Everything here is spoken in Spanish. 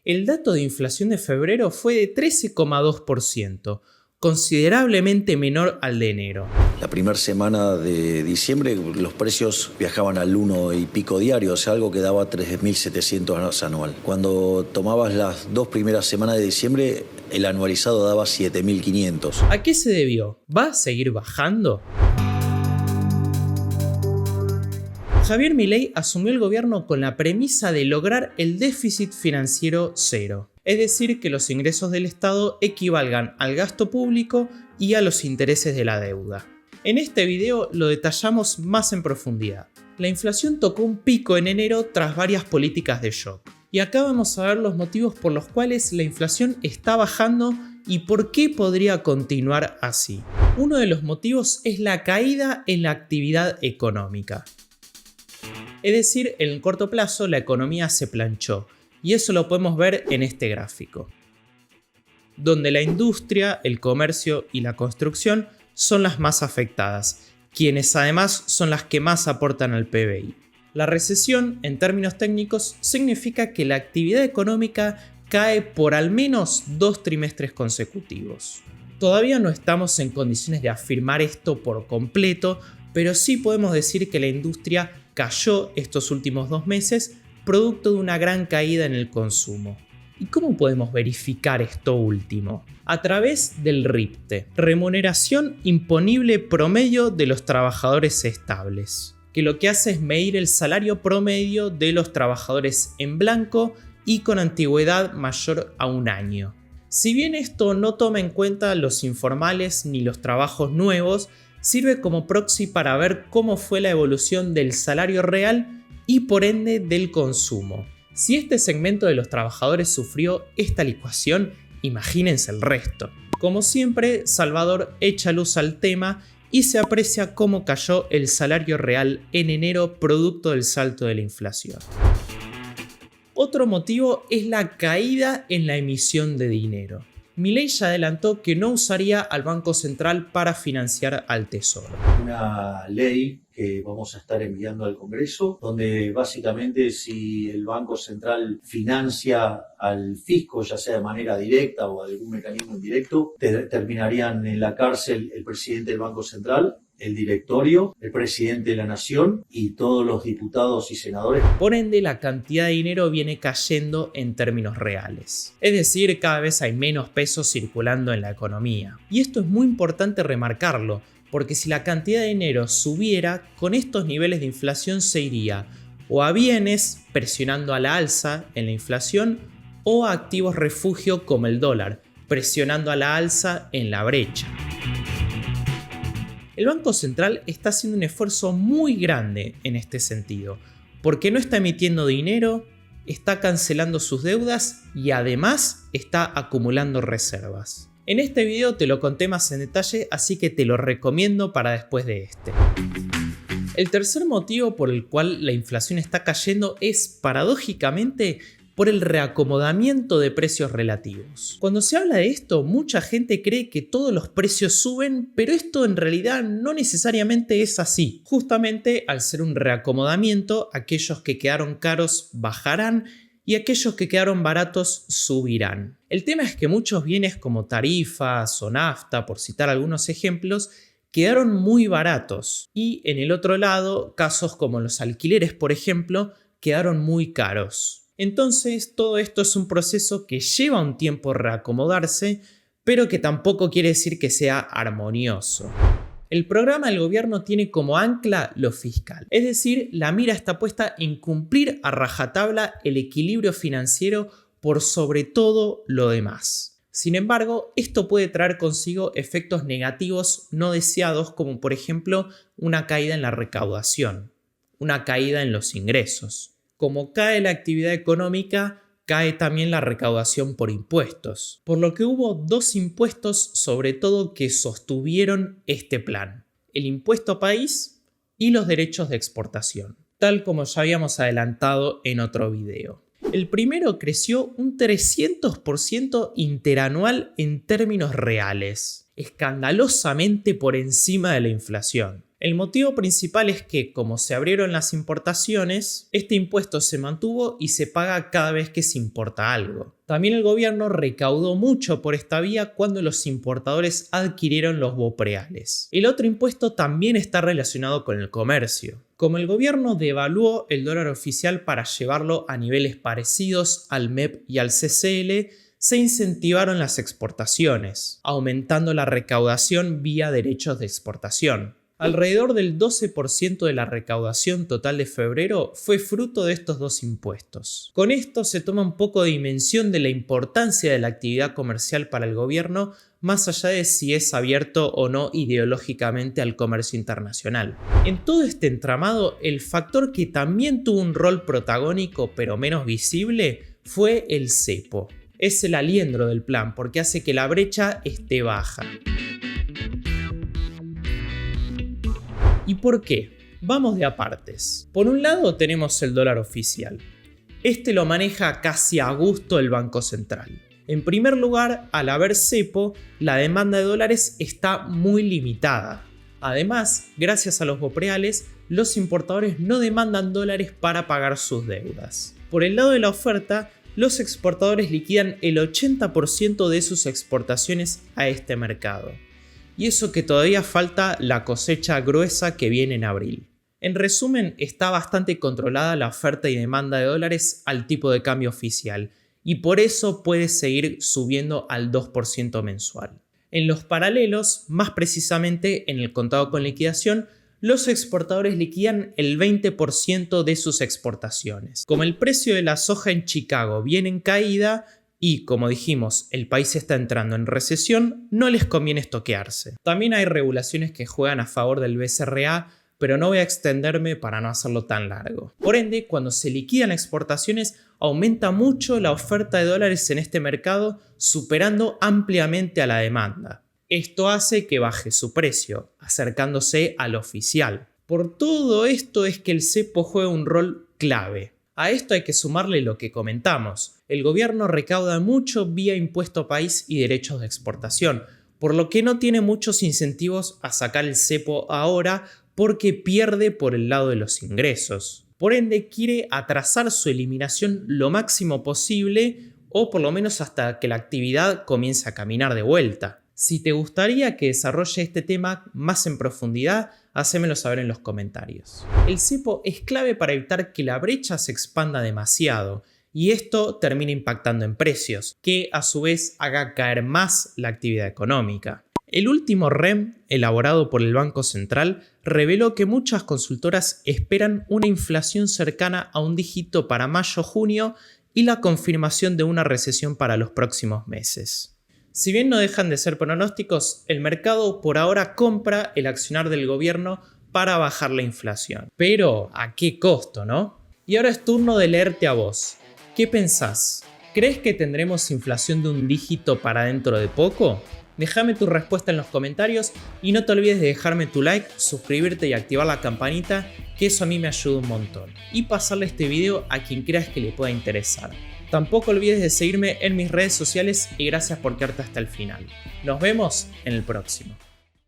el dato de inflación de febrero fue de 13,2%, considerablemente menor al de enero. La primera semana de diciembre los precios viajaban al 1 y pico diario, o sea, algo que daba 3.700 anual. Cuando tomabas las 2 primeras semanas de diciembre, el anualizado daba 7.500. ¿A qué se debió? ¿Va a seguir bajando? Javier Milei asumió el gobierno con la premisa de lograr el déficit financiero cero, es decir, que los ingresos del Estado equivalgan al gasto público y a los intereses de la deuda. En este video lo detallamos más en profundidad. La inflación tocó un pico en enero tras varias políticas de shock. Y acá vamos a ver los motivos por los cuales la inflación está bajando y por qué podría continuar así. Uno de los motivos es la caída en la actividad económica. Es decir, en el corto plazo la economía se planchó, y eso lo podemos ver en este gráfico, donde la industria, el comercio y la construcción son las más afectadas, quienes además son las que más aportan al PBI. La recesión, en términos técnicos, significa que la actividad económica cae por al menos 2 trimestres consecutivos. Todavía no estamos en condiciones de afirmar esto por completo, pero sí podemos decir que la industria cayó estos últimos 2 meses producto de una gran caída en el consumo. ¿Y cómo podemos verificar esto último? A través del RIPTE, remuneración imponible promedio de los trabajadores estables, que lo que hace es medir el salario promedio de los trabajadores en blanco y con antigüedad mayor a 1 año. Si bien esto no toma en cuenta los informales ni los trabajos nuevos, sirve como proxy para ver cómo fue la evolución del salario real y por ende del consumo. Si este segmento de los trabajadores sufrió esta licuación, imagínense el resto. Como siempre, Salvador echa luz al tema y se aprecia cómo cayó el salario real en enero producto del salto de la inflación. Otro motivo es la caída en la emisión de dinero. Milei ya adelantó que no usaría al Banco Central para financiar al Tesoro. Una ley que vamos a estar enviando al Congreso, donde básicamente si el Banco Central financia al fisco, ya sea de manera directa o algún mecanismo indirecto, terminarían en la cárcel el presidente del Banco Central, el directorio, el presidente de la nación y todos los diputados y senadores. Por ende, la cantidad de dinero viene cayendo en términos reales. Es decir, cada vez hay menos pesos circulando en la economía. Y esto es muy importante remarcarlo, porque si la cantidad de dinero subiera, con estos niveles de inflación se iría o a bienes, presionando a la alza en la inflación, o a activos refugio como el dólar, presionando a la alza en la brecha. El Banco Central está haciendo un esfuerzo muy grande en este sentido, porque no está emitiendo dinero, está cancelando sus deudas y además está acumulando reservas. En este video te lo conté más en detalle, así que te lo recomiendo para después de este. El tercer motivo por el cual la inflación está cayendo es, paradójicamente, por el reacomodamiento de precios relativos. Cuando se habla de esto, mucha gente cree que todos los precios suben, pero esto en realidad no necesariamente es así. Justamente al ser un reacomodamiento, aquellos que quedaron caros bajarán y aquellos que quedaron baratos subirán. El tema es que muchos bienes como tarifas o nafta, por citar algunos ejemplos, quedaron muy baratos. Y en el otro lado, casos como los alquileres, por ejemplo, quedaron muy caros. Entonces, todo esto es un proceso que lleva un tiempo reacomodarse, pero que tampoco quiere decir que sea armonioso. El programa del gobierno tiene como ancla lo fiscal, es decir, la mira está puesta en cumplir a rajatabla el equilibrio financiero por sobre todo lo demás. Sin embargo, esto puede traer consigo efectos negativos no deseados, como por ejemplo una caída en la recaudación, una caída en los ingresos. Como cae la actividad económica, cae también la recaudación por impuestos, por lo que hubo 2 impuestos sobre todo que sostuvieron este plan: el impuesto país y los derechos de exportación, tal como ya habíamos adelantado en otro video. El primero creció un 300% interanual en términos reales, escandalosamente por encima de la inflación. El motivo principal es que, como se abrieron las importaciones, este impuesto se mantuvo y se paga cada vez que se importa algo. También el gobierno recaudó mucho por esta vía cuando los importadores adquirieron los bopreales. El otro impuesto también está relacionado con el comercio. Como el gobierno devaluó el dólar oficial para llevarlo a niveles parecidos al MEP y al CCL, se incentivaron las exportaciones, aumentando la recaudación vía derechos de exportación. Alrededor del 12% de la recaudación total de febrero fue fruto de estos dos impuestos. Con esto se toma un poco de dimensión de la importancia de la actividad comercial para el gobierno, más allá de si es abierto o no ideológicamente al comercio internacional. En todo este entramado, el factor que también tuvo un rol protagónico pero menos visible fue el cepo. Es el aliendro del plan porque hace que la brecha esté baja. ¿Y por qué? Vamos de a partes. Por un lado tenemos el dólar oficial. Este lo maneja casi a gusto el Banco Central. En primer lugar, al haber cepo, la demanda de dólares está muy limitada. Además, gracias a los bopreales, los importadores no demandan dólares para pagar sus deudas. Por el lado de la oferta, los exportadores liquidan el 80% de sus exportaciones a este mercado. Y eso que todavía falta la cosecha gruesa que viene en abril. En resumen, está bastante controlada la oferta y demanda de dólares al tipo de cambio oficial, y por eso puede seguir subiendo al 2% mensual. En los paralelos, más precisamente en el contado con liquidación, los exportadores liquidan el 20% de sus exportaciones. Como el precio de la soja en Chicago viene en caída, y, como dijimos, el país está entrando en recesión, no les conviene estoquearse. También hay regulaciones que juegan a favor del BCRA, pero no voy a extenderme para no hacerlo tan largo. Por ende, cuando se liquidan exportaciones, aumenta mucho la oferta de dólares en este mercado, superando ampliamente a la demanda. Esto hace que baje su precio, acercándose al oficial. Por todo esto es que el cepo juega un rol clave. A esto hay que sumarle lo que comentamos. El gobierno recauda mucho vía impuesto país y derechos de exportación, por lo que no tiene muchos incentivos a sacar el cepo ahora porque pierde por el lado de los ingresos. Por ende, quiere atrasar su eliminación lo máximo posible o por lo menos hasta que la actividad comience a caminar de vuelta. Si te gustaría que desarrolle este tema más en profundidad, hacémelo saber en los comentarios. El cepo es clave para evitar que la brecha se expanda demasiado y esto termina impactando en precios, que a su vez haga caer más la actividad económica. El último REM, elaborado por el Banco Central, reveló que muchas consultoras esperan una inflación cercana a un dígito para mayo-junio y la confirmación de una recesión para los próximos meses. Si bien no dejan de ser pronósticos, el mercado por ahora compra el accionar del gobierno para bajar la inflación. Pero, ¿a qué costo, no? Y ahora es turno de leerte a vos. ¿Qué pensás? ¿Crees que tendremos inflación de un dígito para dentro de poco? Déjame tu respuesta en los comentarios y no te olvides de dejarme tu like, suscribirte y activar la campanita, que eso a mí me ayuda un montón. Y pasarle este video a quien creas que le pueda interesar. Tampoco olvides de seguirme en mis redes sociales y gracias por quedarte hasta el final. Nos vemos en el próximo.